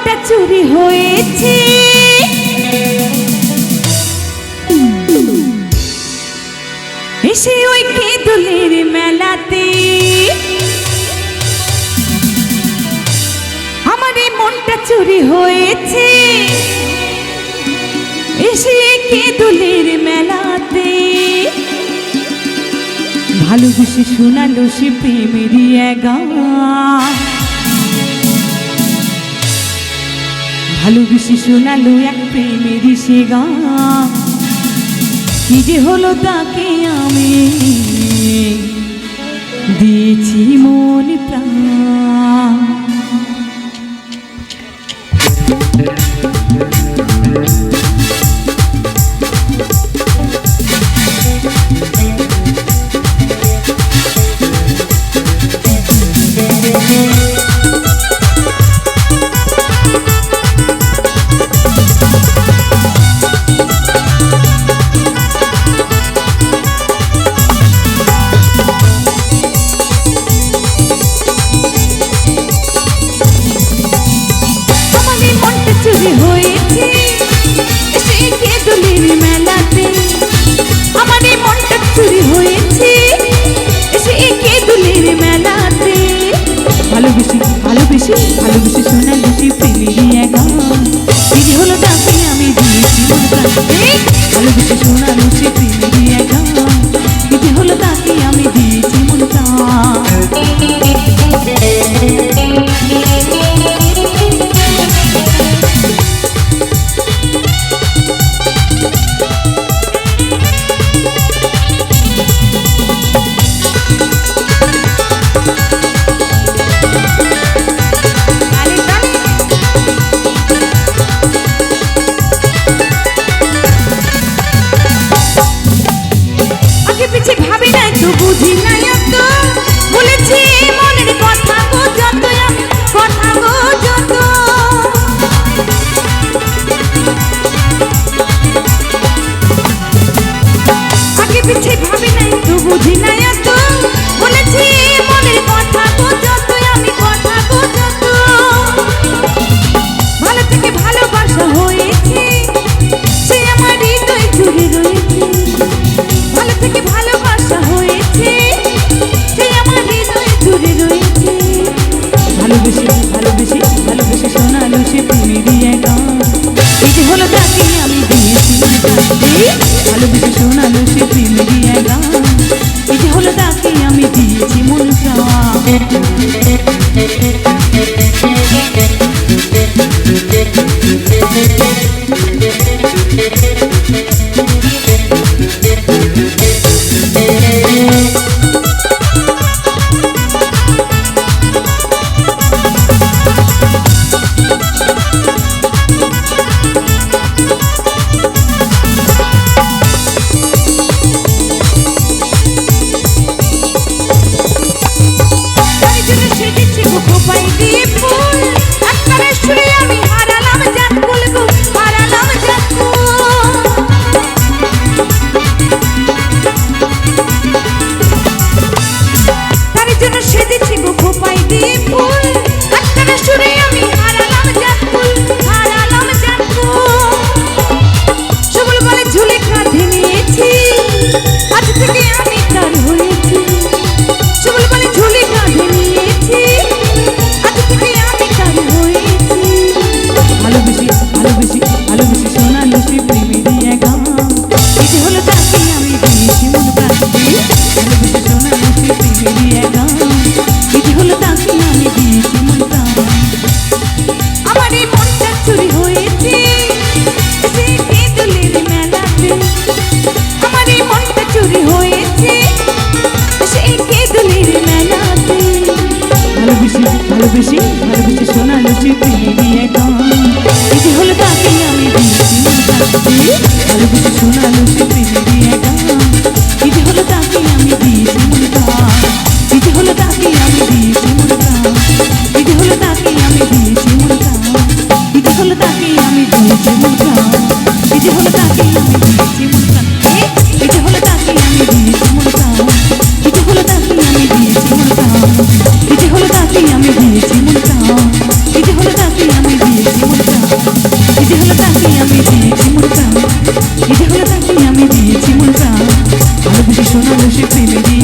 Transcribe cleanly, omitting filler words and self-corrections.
মনটা চুরি হয়েছে, এসে ওই কেঁদুলের মেলাতে। আমার এই মনটা চুরি হয়েছে, এসে কেঁদুলের মেলাতে। ভালোবেসে শোনালো সে প্রেমেরই এক গান, ভালোবেসে শোনালো এক প্রেমেরই সে গান। কি যে হলো তাকে আমি দিয়েছি মন প্রাণ। চুরি হয়েছে, এসে কেঁদুলের মেলাতে। আমার এই মনটা চুরি হয়েছে, এসে কেঁদুলের মেলাতে। ভালোবেসে ভালোবেসে ভালোবেসে শোনালো সে প্রেমেরই এক গান। কি যে হলো তাকে আমি দিয়েছি মন প্রাণ। ভালোবেসে শোনালো সে প্রেমেরই এক গান। কি যে হলো তাকে আমি দিয়েছি মন প্রাণ। ভাবি নাই তো বুঝি নাই এত, বলেছি মনের কথা গো যত, কথা গো যত। আগে পিছে ভাবি নাই তো বুঝি নাই এত, বলেছি মনের কথা গো যত, আমি কথা গো যত। ভালো থেকে ভালোবাসা হয়েছে, সে আমার হৃদয় জুড়ে রয়েছে। ভালো থেকে ভালোবাসা হয়েছে, সে আমার হৃদয় জুড়ে রয়েছে। ভালোবেসে ভালোবেসে ভালোবেসে শোনালো সে প্রেমেরই এক গান। এই যে হলো তাকে আমি দিয়েছি মন প্রাণ। ভালোবেসে শোনালো সে প্রেমেরই এক গান। এই যে হলো তাকে আমি দিয়েছি মন প্রাণ। ভালোবেসে ভালোবেসে শোনালো সে প্রেমেরই এক গান। এই যে হলো তাকে আমি দিয়েছি মন প্রাণ। ভালোবেসে শোনালো সে প্রেমেরই এক গান। এই যে হলো তাকে আমি দিয়েছি মন প্রাণ। এই যে হলো তাকে আমি দিয়েছি মন প্রাণ। এই যে হলো তাকে আমি দিয়েছি মন প্রাণ। এই যে হলো তাকে আমি দিয়েছি মন প্রাণ। এই যে হলো তাকে আমি দিয়েছি মন প্রাণ। এই যে হলো তাকে আমি দিয়েছি মন প্রাণ। এই যে হলো তাকে আমি দিয়েছি মন প্রাণ। এই যে হলো তাকে আমি দিয়েছি মন প্রাণ। এই যে হলো তাকে আমি দিয়েছি দিয়েছি মন প্রাণ এই যে হলো তাকে আমি দিয়েছি মন প্রাণ এই যে হলো তাকে আমি দিয়েছি মন প্রাণ ভালোবেসে শোনালো সে প্রেমে দিয়ে